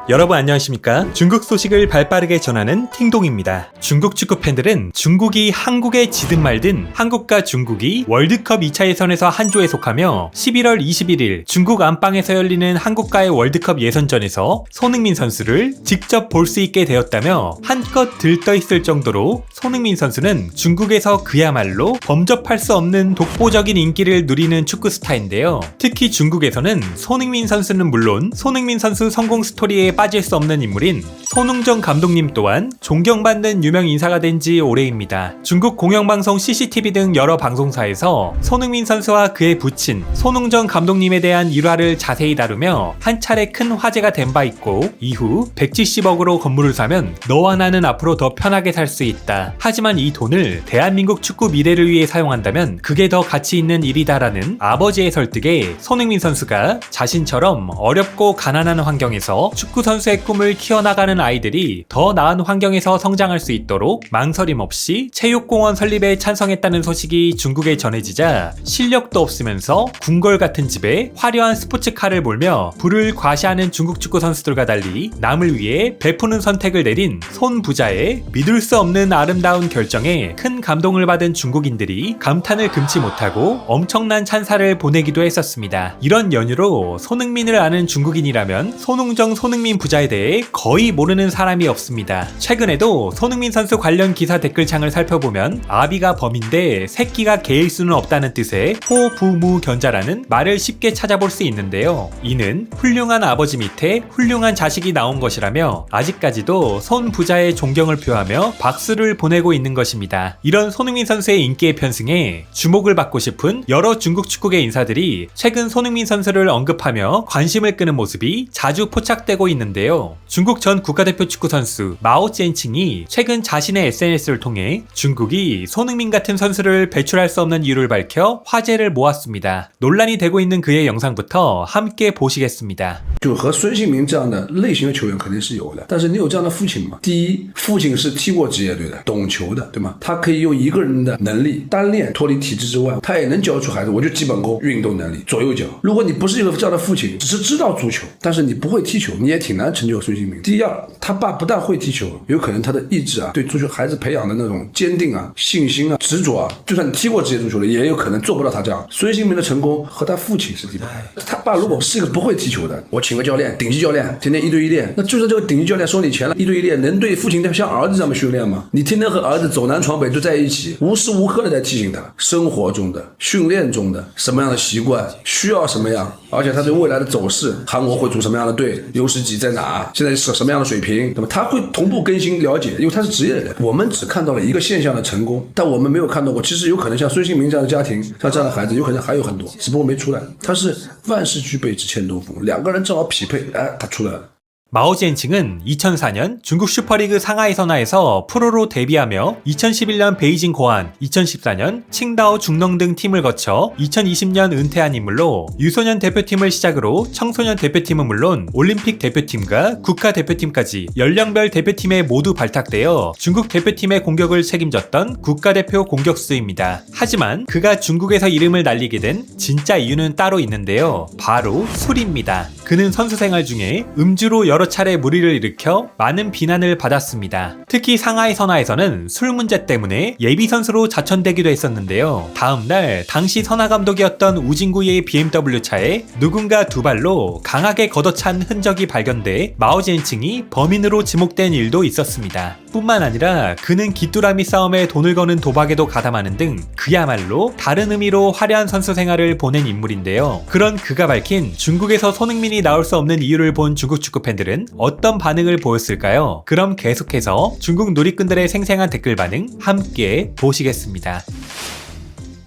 여러분 안녕하십니까? 중국 소식을 발빠르게 전하는 팅동입니다. 중국 축구 팬들은 중국이 한국에 지든 말든 한국과 중국이 월드컵 2차 예선에서 한 조에 속하며 11월 21일 중국 안방에서 열리는 한국과의 월드컵 예선전에서 손흥민 선수를 직접 볼 수 있게 되었다며 한껏 들떠있을 정도로 손흥민 선수는 중국에서 그야말로 범접할 수 없는 독보적인 인기를 누리는 축구 스타인데요. 특히 중국에서는 손흥민 선수는 물론 손흥민 선수 성공 스토리에 빠질 수 없는 인물인 손흥정 감독님 또한 존경받는 유명 인사가 된 지 오래입니다. 중국 공영방송 CCTV 등 여러 방송사에서 손흥민 선수와 그의 부친 손흥정 감독님에 대한 일화를 자세히 다루며 한 차례 큰 화제가 된 바 있고, 이후 170억으로 건물을 사면 너와 나는 앞으로 더 편하게 살 수 있다. 하지만 이 돈을 대한민국 축구 미래를 위해 사용한다면 그게 더 가치 있는 일이다라는 아버지의 설득에 손흥민 선수가 자신처럼 어렵고 가난한 환경에서 축구 선수의 꿈을 키워나가는 아이들이 더 나은 환경에서 성장할 수 있도록 망설임 없이 체육공원 설립에 찬성했다는 소식이 중국에 전해지자 실력도 없으면서 궁궐 같은 집에 화려한 스포츠카를 몰며 부를 과시하는 중국 축구 선수들과 달리 남을 위해 베푸는 선택을 내린 손 부자의 믿을 수 없는 아름다운 결정에 큰 감동을 받은 중국인들이 감탄을 금치 못하고 엄청난 찬사를 보내기도 했었습니다. 이런 연유로 손흥민을 아는 중국인이라면 손흥민 부자에 대해 거의 모르는 사람이 없습니다. 최근에도 손흥민 선수 관련 기사 댓글창을 살펴보면 아비가 범인데 새끼가 개일 수는 없다는 뜻의 호부무견자라는 말을 쉽게 찾아볼 수 있는데요. 이는 훌륭한 아버지 밑에 훌륭한 자식이 나온 것이라며 아직까지도 손 부자의 존경을 표하며 박수를 보내고 있는 것입니다. 이런 손흥민 선수의 인기의 편승에 주목을 받고 싶은 여러 중국 축구계 인사들이 최근 손흥민 선수를 언급하며 관심을 끄는 모습이 자주 포착되고 있는데요. 중국 전 국가대표 축구 선수 마오 젠칭이 최근 자신의 SNS를 통해 중국이 손흥민 같은 선수를 배출할 수 없는 이유를 밝혀 화제를 모았습니다. 논란이 되고 있는 그의 영상부터 함께 보시겠습니다. 就和孙兴民这样的类型的球员肯定是有的，但是你有这样的父亲吗？第一，父亲是踢过职业队的，懂球的，对吗？他可以用一个人的能力单练脱离体制之外，他也能教出孩子，我就基本功、运动能力、左右脚。如果你不是一个这样的父亲，只是知道足球，但是你不会踢球，你也挺难成就孙兴民。第二，他爸不但会踢球，有可能他的意志啊，对足球孩子培养的那种坚定啊、信心啊、执着啊，就算你踢过职业足球的，也有可能做不到他这样。孙兴民的成功和他父亲是离不开的。他爸如果是一个不会踢球的，我请个教练，顶级教练，天天一对一练，那就算这个顶级教练收你钱了，一对一练能对父亲像儿子这么训练吗？你天天和儿子走南闯北就在一起，无时无刻的在提醒他生活中的、训练中的什么样的习惯需要什么样，而且他对未来的走势，韩国会组什么样的队，优势级在哪，现在是什么样的水平，那么他会同步更新了解，因为他是职业的人。我们只看到了一个现象的成功，但我们没有看到过，其实有可能像孙兴民这样的家庭，像这样的孩子，有可能还有很多，只不过没出来。他是万事俱备只欠东风，两个人正好匹配，哎，他出来了。 마오 젠칭은 2004년 중국 슈퍼리그 상하이 선화에서 프로로 데뷔하며 2011년 베이징 고안, 2014년 칭다오 중농 등 팀을 거쳐 2020년 은퇴한 인물로 유소년 대표팀을 시작으로 청소년 대표팀은 물론 올림픽 대표팀과 국가대표팀까지 연령별 대표팀에 모두 발탁되어 중국 대표팀의 공격을 책임졌던 국가대표 공격수입니다. 하지만 그가 중국에서 이름을 날리게 된 진짜 이유는 따로 있는데요. 바로 술입니다. 그는 선수 생활 중에 음주로 여러 차례 무리를 일으켜 많은 비난을 받았습니다. 특히 상하이 선화에서는 술 문제 때문에 예비 선수로 자천되기도 했었는데요. 다음날 당시 선화 감독이었던 우진구의 BMW 차에 누군가 두 발로 강하게 걷어찬 흔적이 발견돼 마오 젠칭이 범인으로 지목된 일도 있었습니다. 뿐만 아니라 그는 귀뚜라미 싸움에 돈을 거는 도박에도 가담하는 등 그야말로 다른 의미로 화려한 선수 생활을 보낸 인물인데요. 그런 그가 밝힌 중국에서 손흥민이 나올 수 없는 이유를 본 중국 축구 팬들은 어떤 반응을 보였을까요? 그럼 계속해서 중국 누리꾼들의 생생한 댓글 반응 함께 보시겠습니다.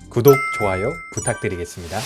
구독, 좋아요 부탁드리겠습니다.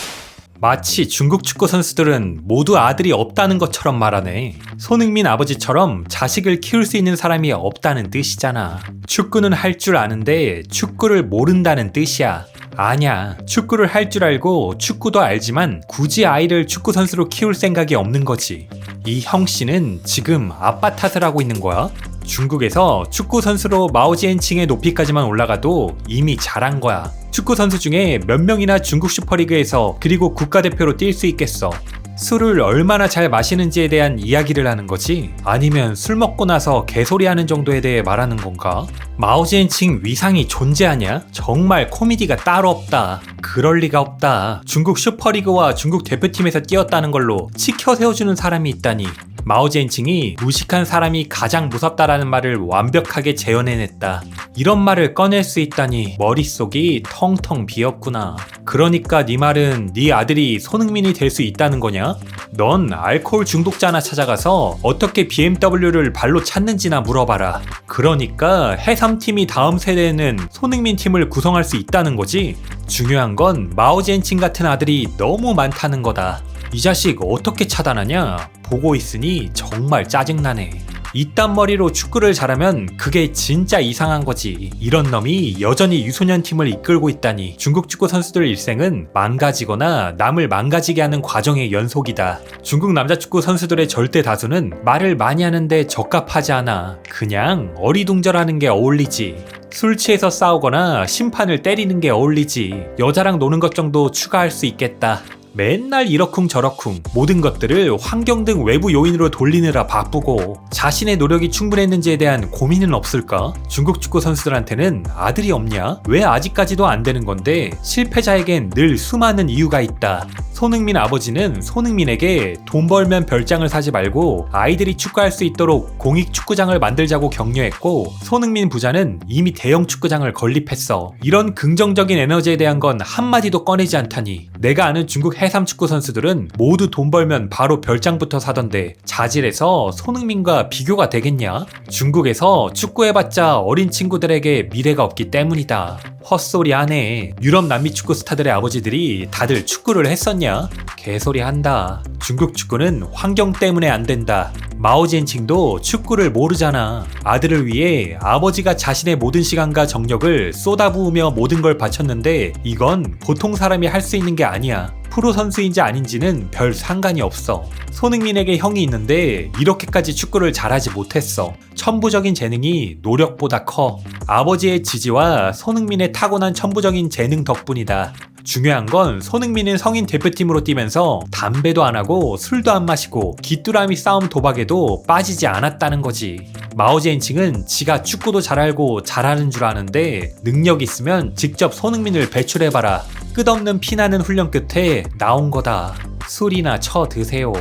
마치 중국 축구 선수들은 모두 아들이 없다는 것처럼 말하네. 손흥민 아버지처럼 자식을 키울 수 있는 사람이 없다는 뜻이잖아. 축구는 할 줄 아는데 축구를 모른다는 뜻이야. 아냐, 축구를 할 줄 알고 축구도 알지만 굳이 아이를 축구 선수로 키울 생각이 없는 거지. 이 형씨는 지금 아빠 탓을 하고 있는 거야? 중국에서 축구 선수로 마오지엔칭의 높이까지만 올라가도 이미 잘한 거야. 축구 선수 중에 몇 명이나 중국 슈퍼리그에서 그리고 국가대표로 뛸 수 있겠어. 술을 얼마나 잘 마시는지에 대한 이야기를 하는 거지? 아니면 술 먹고 나서 개소리하는 정도에 대해 말하는 건가? 마오지엔칭 위상이 존재하냐? 정말 코미디가 따로 없다. 그럴 리가 없다. 중국 슈퍼리그와 중국 대표팀에서 뛰었다는 걸로 치켜 세워주는 사람이 있다니. 마오지엔칭이 무식한 사람이 가장 무섭다라는 말을 완벽하게 재현해냈다. 이런 말을 꺼낼 수 있다니 머릿속이 텅텅 비었구나. 그러니까 네 말은 네 아들이 손흥민이 될 수 있다는 거냐? 넌 알코올 중독자나 찾아가서 어떻게 BMW를 발로 찼는지나 물어봐라. 그러니까 해삼팀이 다음 세대에는 손흥민 팀을 구성할 수 있다는 거지? 중요한 건 마오지엔칭 같은 아들이 너무 많다는 거다. 이 자식 어떻게 차단하냐? 보고 있으니 정말 짜증나네. 이딴 머리로 축구를 잘하면 그게 진짜 이상한 거지. 이런 놈이 여전히 유소년 팀을 이끌고 있다니. 중국 축구 선수들 일생은 망가지거나 남을 망가지게 하는 과정의 연속이다. 중국 남자 축구 선수들의 절대 다수는 말을 많이 하는데 적합하지 않아. 그냥 어리둥절하는 게 어울리지. 술 취해서 싸우거나 심판을 때리는 게 어울리지. 여자랑 노는 것 정도 추가할 수 있겠다. 맨날 이러쿵 저러쿵 모든 것들을 환경 등 외부 요인으로 돌리느라 바쁘고 자신의 노력이 충분했는지에 대한 고민은 없을까? 중국 축구 선수들한테는 아들이 없냐? 왜 아직까지도 안 되는 건데 실패자에겐 늘 수많은 이유가 있다. 손흥민 아버지는 손흥민에게 돈 벌면 별장을 사지 말고 아이들이 축구할 수 있도록 공익 축구장을 만들자고 격려했고, 손흥민 부자는 이미 대형 축구장을 건립했어. 이런 긍정적인 에너지에 대한 건 한마디도 꺼내지 않다니. 내가 아는 중국 해삼 축구 선수들은 모두 돈 벌면 바로 별장부터 사던데 자질해서 손흥민과 비교가 되겠냐? 중국에서 축구해봤자 어린 친구들에게 미래가 없기 때문이다. 헛소리 하네. 유럽 남미 축구 스타들의 아버지들이 다들 축구를 했었냐? 개소리 한다. 중국 축구는 환경 때문에 안 된다. 마오지엔칭도 축구를 모르잖아. 아들을 위해 아버지가 자신의 모든 시간과 정력을 쏟아부으며 모든 걸 바쳤는데 이건 보통 사람이 할 수 있는 게 아니야. 프로 선수인지 아닌지는 별 상관이 없어. 손흥민에게 형이 있는데 이렇게까지 축구를 잘하지 못했어. 천부적인 재능이 노력보다 커. 아버지의 지지와 손흥민의 타고난 천부적인 재능 덕분이다. 중요한 건 손흥민은 성인 대표팀으로 뛰면서 담배도 안 하고 술도 안 마시고 귀뚜라미 싸움 도박에도 빠지지 않았다는 거지. 마오지엔칭은 지가 축구도 잘 알고 잘하는 줄 아는데 능력 있으면 직접 손흥민을 배출해봐라. 끝없는 피나는 훈련 끝에 나온 거다. 술이나 쳐 드세요.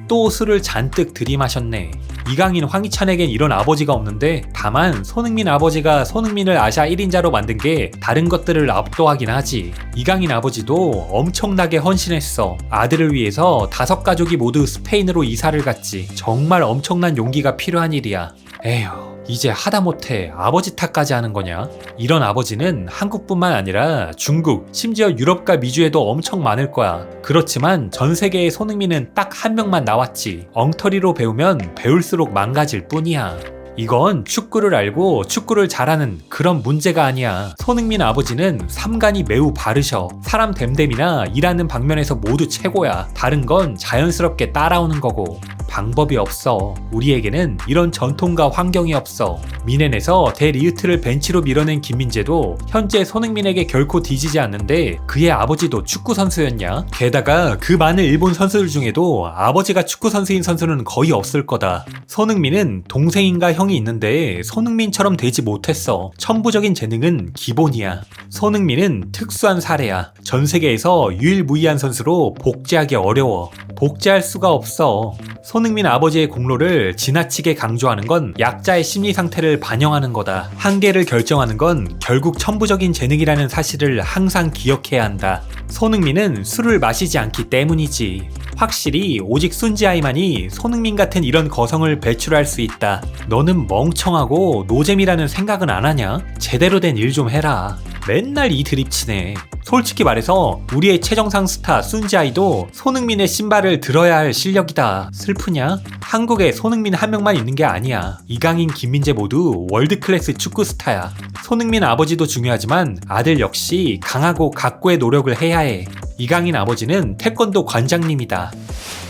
또 술을 잔뜩 들이마셨네. 이강인, 황희찬에겐 이런 아버지가 없는데 다만 손흥민 아버지가 손흥민을 아시아 1인자로 만든 게 다른 것들을 압도하긴 하지. 이강인 아버지도 엄청나게 헌신했어. 아들을 위해서 5가족이 모두 스페인으로 이사를 갔지. 정말 엄청난 용기가 필요한 일이야. 에휴, 이제 하다못해 아버지 탓까지 하는 거냐? 이런 아버지는 한국뿐만 아니라 중국, 심지어 유럽과 미주에도 엄청 많을 거야. 그렇지만 전 세계의 손흥민은 딱 한 명만 나왔지. 엉터리로 배우면 배울수록 망가질 뿐이야. 이건 축구를 알고 축구를 잘하는 그런 문제가 아니야. 손흥민 아버지는 삼관이 매우 바르셔. 사람 됨됨이나 일하는 방면에서 모두 최고야. 다른 건 자연스럽게 따라오는 거고. 방법이 없어. 우리에게는 이런 전통과 환경이 없어. 미넨에서 대리우트를 벤치로 밀어낸 김민재도 현재 손흥민에게 결코 뒤지지 않는데 그의 아버지도 축구 선수였냐? 게다가 그 많은 일본 선수들 중에도 아버지가 축구 선수인 선수는 거의 없을 거다. 손흥민은 동생인가 형이 있는데 손흥민처럼 되지 못했어. 천부적인 재능은 기본이야. 손흥민은 특수한 사례야. 전 세계에서 유일무이한 선수로 복제하기 어려워. 복제할 수가 없어. 손흥민 아버지의 공로를 지나치게 강조하는 건 약자의 심리 상태를 반영하는 거다. 한계를 결정하는 건 결국 천부적인 재능이라는 사실을 항상 기억해야 한다. 손흥민은 술을 마시지 않기 때문이지. 확실히 오직 순지아이만이 손흥민 같은 이런 거성을 배출할 수 있다. 너는 멍청하고 노잼이라는 생각은 안 하냐? 제대로 된 일 좀 해라. 맨날 이 드립치네. 솔직히 말해서 우리의 최정상 스타 순지아이도 손흥민의 신발을 들어야 할 실력이다. 슬프냐? 한국에 손흥민 한 명만 있는 게 아니야. 이강인, 김민재 모두 월드클래스 축구 스타야. 손흥민 아버지도 중요하지만 아들 역시 강하고 각고의 노력을 해야 해. 이강인 아버지는 태권도 관장님이다.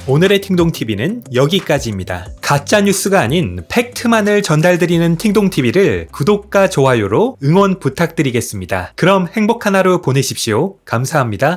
오늘의 팅동TV는 여기까지입니다. 가짜 뉴스가 아닌 팩트만을 전달드리는 팅동TV를 구독과 좋아요로 응원 부탁드리겠습니다. 그럼 행복한 하루 보내십시오. 감사합니다.